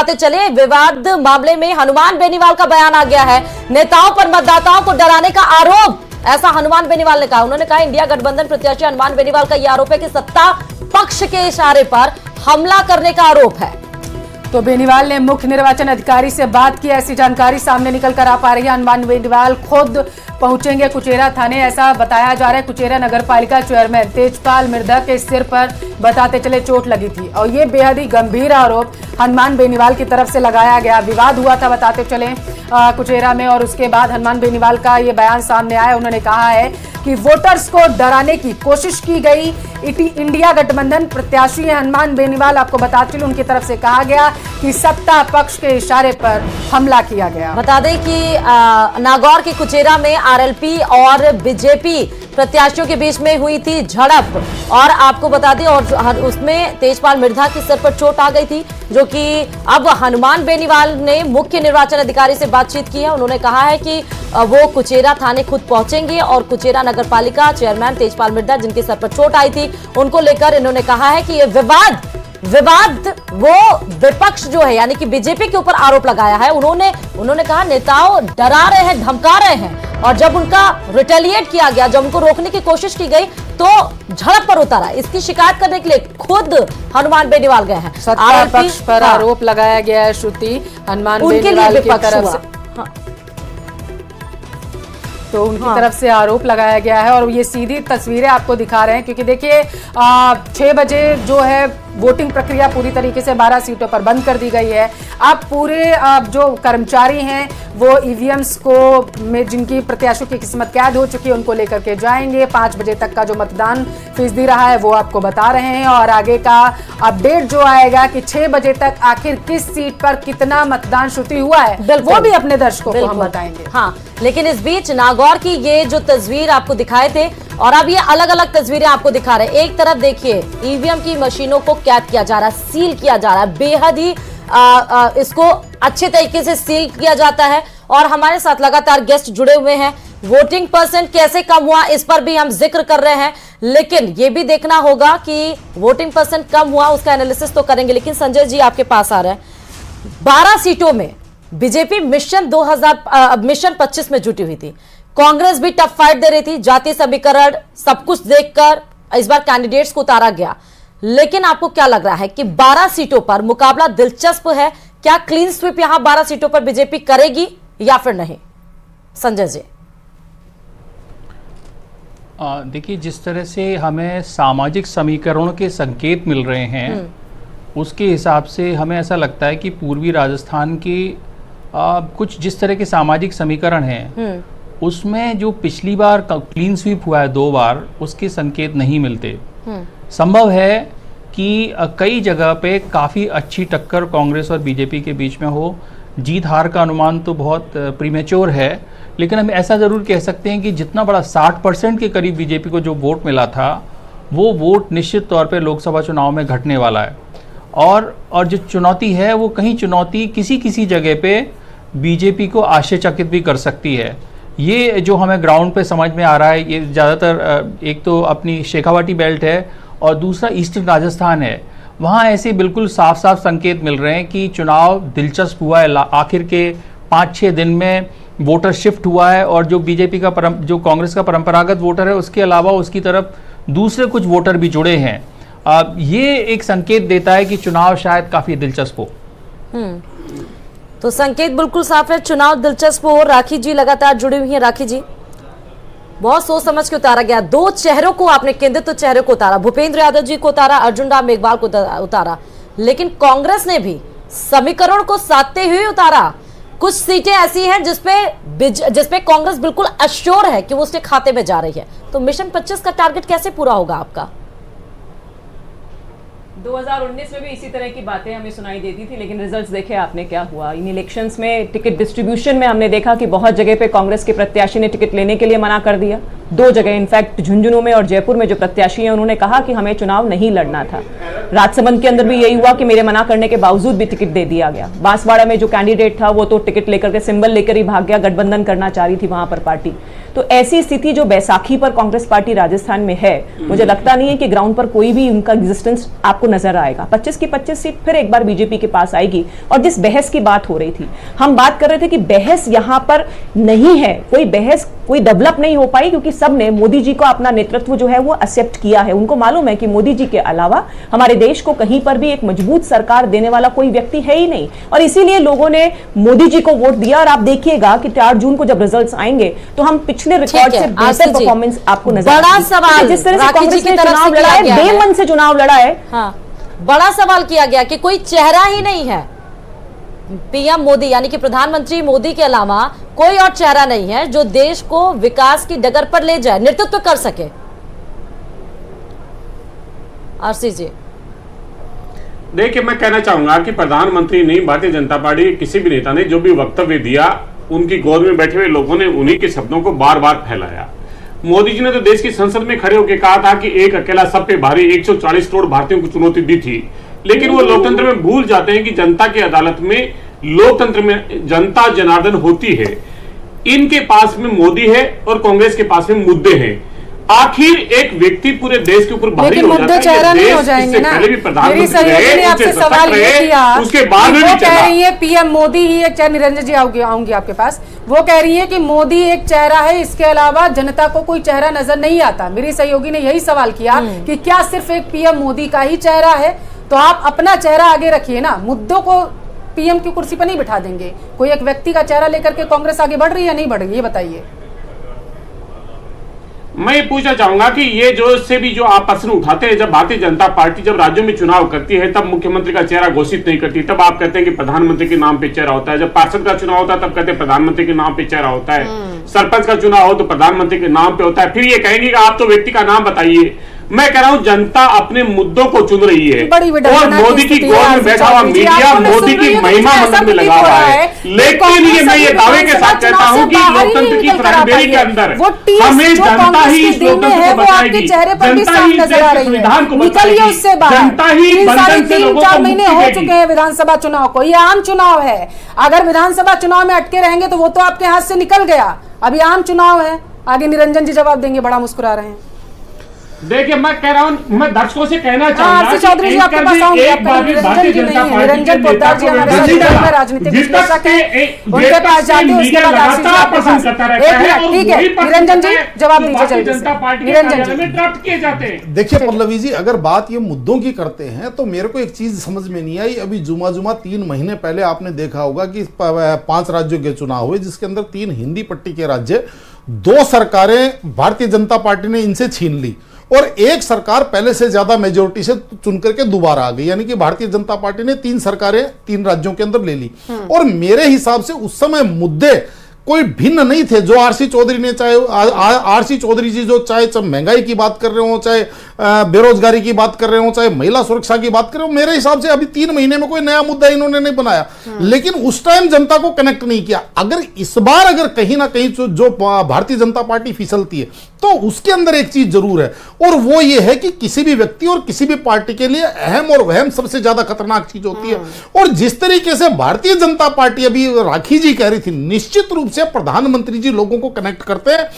बताते चले, विवाद मामले में हनुमान बेनीवाल का बयान आ गया है। नेताओं पर मतदाताओं को डराने का आरोप, ऐसा हनुमान बेनीवाल ने कहा। उन्होंने कहा इंडिया गठबंधन प्रत्याशी हनुमान बेनीवाल का यह आरोप है कि सत्ता पक्ष के इशारे पर हमला करने का आरोप है। तो बेनीवाल ने मुख्य निर्वाचन अधिकारी से बात की, ऐसी जानकारी सामने निकल कर आ पा रही है। हनुमान बेनीवाल खुद पहुंचेंगे कुचेरा थाने, ऐसा बताया जा रहा है। कुचेरा नगर पालिका चेयरमैन तेजपाल मिर्धा के सिर पर बताते चले चोट लगी थी और ये बेहद ही गंभीर आरोप हनुमान बेनीवाल की तरफ से लगाया गया। विवाद हुआ था बताते चले कुचेरा में, और उसके बाद हनुमान बेनीवाल का ये बयान सामने आया। उन्होंने कहा है कि वोटर्स को डराने की कोशिश की गई। इंडिया गठबंधन प्रत्याशी है हनुमान बेनीवाल, आपको बताते चलूं उनकी तरफ से कहा गया कि सत्ता पक्ष के इशारे पर हमला किया गया। बता दें कि नागौर के कुचेरा में आरएलपी और बीजेपी प्रत्याशियों के बीच में हुई थी झड़प, और आपको बता दें और उसमें तेजपाल मिर्धा के सिर पर चोट आ गई थी, जो कि अब हनुमान बेनीवाल ने मुख्य निर्वाचन अधिकारी से बातचीत की है। उन्होंने कहा है कि वो कुचेरा थाने खुद पहुंचेंगे और कुचेरा नगर पालिका चेयरमैन तेजपाल मिर्धा जिनके सर पर चोट आई थी उनको लेकर इन्होंने कहा है कि ये विवाद वो विपक्ष जो है यानी कि बीजेपी के ऊपर आरोप लगाया है। उन्होंने कहा नेताओं डरा रहे हैं, धमका रहे हैं, और जब उनका रिटेलिएट किया गया, जब उनको रोकने की कोशिश की गई तो झड़प पर उतारा। इसकी शिकायत करने के लिए खुद हनुमान बेनीवाल गए हैं। सत्ता पक्ष पर आरोप लगाया गया है। श्रुति हनुमान बेनीवाल की तरफ से तो उनकी तरफ से आरोप लगाया गया है, और ये सीधी तस्वीरें आपको दिखा रहे हैं क्योंकि देखिए 6 बजे जो है वोटिंग प्रक्रिया पूरी तरीके से 12 सीटों पर बंद कर दी गई है। अब पूरे जो कर्मचारी हैं वो ईवीएम्स को में जिनकी प्रत्याशियों की किस्मत कैद हो चुकी है उनको लेकर के जाएंगे। 5 बजे तक का जो मतदान फीसदी रहा है वो आपको बता रहे हैं, और आगे का अपडेट जो आएगा कि 6 बजे तक आखिर किस सीट पर कितना मतदान श्रुति हुआ है वो भी अपने दर्शकों को हम बताएंगे। हाँ, लेकिन इस बीच नागौर की ये जो तस्वीर आपको दिखाए थे और अब ये अलग अलग तस्वीरें आपको दिखा रहे हैं। एक तरफ देखिए ईवीएम की मशीनों को कैद किया जा रहा है, सील किया जा रहा है, बेहद ही इसको अच्छे तरीके से सील किया जाता है। और हमारे साथ लगातार गेस्ट जुड़े हुए हैं। वोटिंग परसेंट कैसे कम हुआ इस पर भी हम जिक्र कर रहे हैं, लेकिन ये भी देखना होगा कि वोटिंग परसेंट कम हुआ उसका एनालिसिस तो करेंगे। लेकिन संजय जी आपके पास आ रहे हैं, 12 सीटों में बीजेपी मिशन 25 में जुटी हुई थी, कांग्रेस भी टफ फाइट दे रही थी, जातीय समीकरण सब कुछ देखकर इस बार कैंडिडेट्स को उतारा गया। लेकिन आपको क्या लग रहा है कि 12 सीटों पर मुकाबला दिलचस्प है? क्या क्लीन स्वीप यहां 12 सीटों पर बीजेपी करेगी या फिर नहीं? संजय जी देखिए, जिस तरह से हमें सामाजिक समीकरणों के संकेत मिल रहे हैं उसके हिसाब से हमें ऐसा लगता है कि पूर्वी राजस्थान की कुछ जिस तरह के सामाजिक समीकरण हैं उसमें जो पिछली बार क्लीन स्वीप हुआ है 2 बार, उसके संकेत नहीं मिलते। संभव है कि कई जगह पे काफ़ी अच्छी टक्कर कांग्रेस और बीजेपी के बीच में हो। जीत हार का अनुमान तो बहुत प्रीमेच्योर है, लेकिन हम ऐसा ज़रूर कह सकते हैं कि जितना बड़ा 60% के करीब बीजेपी को जो वोट मिला था वो वोट निश्चित तौर पे लोकसभा चुनाव में घटने वाला है। और जो चुनौती है वो कहीं चुनौती किसी जगह पे बीजेपी को आश्चर्यचकित भी कर सकती है। ये जो हमें ग्राउंड पे समझ में आ रहा है, ये ज़्यादातर एक तो अपनी शेखावाटी बेल्ट है और दूसरा ईस्टर्न राजस्थान है। वहाँ ऐसे बिल्कुल साफ साफ संकेत मिल रहे हैं कि चुनाव दिलचस्प हुआ है। आखिर के 5-6 दिन में वोटर शिफ्ट हुआ है, और जो बीजेपी का जो कांग्रेस का परंपरागत वोटर है उसके अलावा उसकी तरफ दूसरे कुछ वोटर भी जुड़े हैं। ये एक संकेत देता है कि चुनाव शायद काफ़ी दिलचस्प हो। तो संकेत बिल्कुल साफ है, चुनाव दिलचस्प हो। राखी जी लगातार जुड़ी हुई हैं। राखी जी, बहुत सोच समझ के उतारा गया, 2 चेहरों को आपने केंद्रित चेहरे को उतारा, भूपेंद्र यादव जी को उतारा, अर्जुन राम मेघवाल को उतारा, लेकिन कांग्रेस ने भी समीकरण को साधते हुए उतारा। कुछ सीटें ऐसी हैं जिसपे कांग्रेस बिल्कुल अश्योर है कि वो उसके खाते में जा रही है। तो मिशन 25 का टारगेट कैसे पूरा होगा आपका? 2019 में भी इसी तरह की बातें हमें सुनाई देती थी, लेकिन रिजल्ट्स देखे आपने क्या हुआ। इन इलेक्शंस में टिकट डिस्ट्रीब्यूशन में हमने देखा कि बहुत जगह पे कांग्रेस के प्रत्याशी ने टिकट लेने के लिए मना कर दिया। 2 जगह इनफैक्ट झुंझुनू में और जयपुर में जो प्रत्याशी हैं उन्होंने कहा कि हमें चुनाव नहीं लड़ना था। राजसमंद के अंदर भी यही हुआ कि मेरे मना करने के बावजूद भी टिकट दे दिया गया। बांसवाड़ा में जो कैंडिडेट था वो तो टिकट लेकर के सिंबल लेकर ही भाग गया, गठबंधन करना चाह रही थी वहां पर पार्टी। तो ऐसी स्थिति जो बैसाखी पर कांग्रेस पार्टी राजस्थान में है, मुझे लगता नहीं है कि ग्राउंड पर कोई भी उनका एग्जिस्टेंस आपको नजर आएगा। 25 की 25 सीट फिर एक बार बीजेपी के पास आएगी। और जिस बहस की बात हो रही थी, हम बात कर रहे थे कि बहस यहां पर नहीं है, कोई बहस कोई डेवलप नहीं हो पाई, क्योंकि सबने मोदी जी को अपना नेतृत्व जो है वो एक्सेप्ट किया है। उनको मालूम है कि मोदी जी के अलावा हमारे देश को कहीं पर भी एक मजबूत सरकार देने वाला कोई व्यक्ति है ही नहीं, और इसीलिए लोगों ने मोदी जी को वोट दिया। और आप देखिएगा कि 4 जून को जब रिजल्ट्स आएंगे तो हम पिछले रिकॉर्ड से बेहतर परफॉर्मेंस आपको नजर बड़ा आएगी। सवाल जिस तरह से राखी जी कांग्रेस की ने तरफ से चुनाव लड़ा है, किया गया बेमन से चुनाव लड़ा है। हाँ, बड़ा सवाल किया गया कि कोई चेहरा ही नहीं है, पीएम मोदी यानी कि प्रधानमंत्री मोदी के अलावा कोई और चेहरा नहीं है जो देश को विकास की डगर पर ले जाए, नेतृत्व कर सके। आरसी जी, देखिए, मैं कहना चाहूंगा कि प्रधानमंत्री नहीं, भारतीय जनता पार्टी के किसी भी नेता ने जो भी वक्तव्य दिया, उनकी गोद में बैठे हुए लोगों ने उन्हीं के शब्दों को बार बार फैलाया। मोदी जी ने तो देश की संसद में खड़े होकर कहा था कि एक अकेला सब पे भारी 140 करोड़ भारतीयों को चुनौती दी थी, लेकिन वो लोकतंत्र में भूल जाते हैं कि जनता की अदालत में, लोकतंत्र में जनता जनार्दन होती है। इनके पास में मोदी है और कांग्रेस के पास में मुद्दे हैं। आखिर एक व्यक्ति पूरे देश के ऊपर भारी हो जाता है, चेहरा नहीं हो जाएंगे ना। मेरी सहयोगी ने आपसे सवाल ये किया, उसके बाद वो कह रही है पीएम मोदी ही एक चेहरा, निरंजन जी आऊंगी आपके पास, वो कह रही है कि मोदी एक चेहरा है, इसके अलावा जनता को कोई चेहरा नजर नहीं आता। मेरी सहयोगी ने यही सवाल किया कि क्या सिर्फ एक पीएम मोदी का ही चेहरा है? तो आप अपना चेहरा आगे रखिए ना, मुद्दों को पीएम की कुर्सी पर नहीं बिठा देंगे। कोई एक व्यक्ति का चेहरा लेकर के कांग्रेस आगे बढ़ रही है या नहीं बढ़ रही, ये बताइए। मैं ये पूछना चाहूंगा कि ये जो से भी जो आप प्रश्न उठाते हैं, जब भारतीय जनता पार्टी जब राज्यों में चुनाव करती है तब मुख्यमंत्री का चेहरा घोषित नहीं करती, तब आप कहते हैं कि प्रधानमंत्री के नाम पे चेहरा होता है। जब पार्षद का चुनाव होता है तब कहते हैं प्रधानमंत्री के नाम पे चेहरा होता है। सरपंच का चुनाव हो तो प्रधानमंत्री के नाम पे होता है। फिर ये कहेंगे कि आप तो व्यक्ति का नाम बताइए। मैं कह रहा हूं जनता अपने मुद्दों को चुन रही है, और मोदी की गोद में बैठा हुआ मीडिया मोदी की महिमा मंडन में लगा हुआ है। लेकिन ये मैं ये दावे के साथ कहता हूं कि लोकतंत्र की प्राइमरी के अंदर हमें जनता ही इस लोकतंत्र को बचाएगी, जनता ही इस देश के संविधान को बचाएगी, जनता ही बंधन से लोगों को मुक्ति हो चुके हैं विधानसभा चुनाव को। ये आम चुनाव है, अगर विधानसभा चुनाव में अटके रहेंगे तो वो तो आपके हाथ से निकल गया। अभी आम चुनाव है, आगे निरंजन जी जवाब देंगे, बड़ा मुस्कुरा रहे हैं। देखिए, मैं कह रहा हूं, मैं दर्शकों से कहना चाहूंगा चौधरी जी आपके पास आऊंगे, भारतीय जनता पार्टी निरंजन पोद्दार जी हमारे साथ राजनीतिक विश्लेषक हैं, उनके पास जाते उसके बाद आरसी जी आपके पास। एक मिनट, ठीक है निरंजन जी जवाब दीजिए जल्दी से। निरंजन जी ड्राफ्ट किए जाते हैं। देखिए पल्लवी जी, अगर बात ये मुद्दों की करते हैं तो मेरे को एक चीज समझ में नहीं आई। अभी जुमा 3 महीने पहले आपने देखा होगा कि 5 राज्यों के चुनाव हुए, जिसके अंदर 3 हिंदी पट्टी के राज्य, 2 सरकारें भारतीय जनता पार्टी ने इनसे छीन ली और एक सरकार पहले से ज्यादा मेजोरिटी से चुन करके दोबारा आ गई। यानी कि भारतीय जनता पार्टी ने 3 सरकारें 3 राज्यों के अंदर ले ली। और मेरे हिसाब से उस समय मुद्दे कोई भिन्न नहीं थे। जो आरसी चौधरी ने, चाहे आरसी चौधरी जी जो चाहे महंगाई की बात कर रहे हो, चाहे बेरोजगारी की बात कर रहे हो, चाहे महिला सुरक्षा की बात कर रहे हो, मेरे हिसाब से अभी 3 महीने में कोई नया मुद्दा इन्होंने नहीं बनाया। लेकिन उस टाइम जनता को कनेक्ट नहीं किया। अगर इस बार अगर कहीं ना कहीं जो भारतीय जनता पार्टी फिसलती है तो उसके अंदर एक चीज जरूर है, और वो ये है कि किसी भी व्यक्ति और किसी भी पार्टी के लिए अहम और वहम सबसे ज्यादा खतरनाक चीज होती है। और जिस तरीके से भारतीय जनता पार्टी, अभी राखी जी कह रही थी, निश्चित रूप से प्रधानमंत्री जी लोगों को कनेक्ट करते हैं।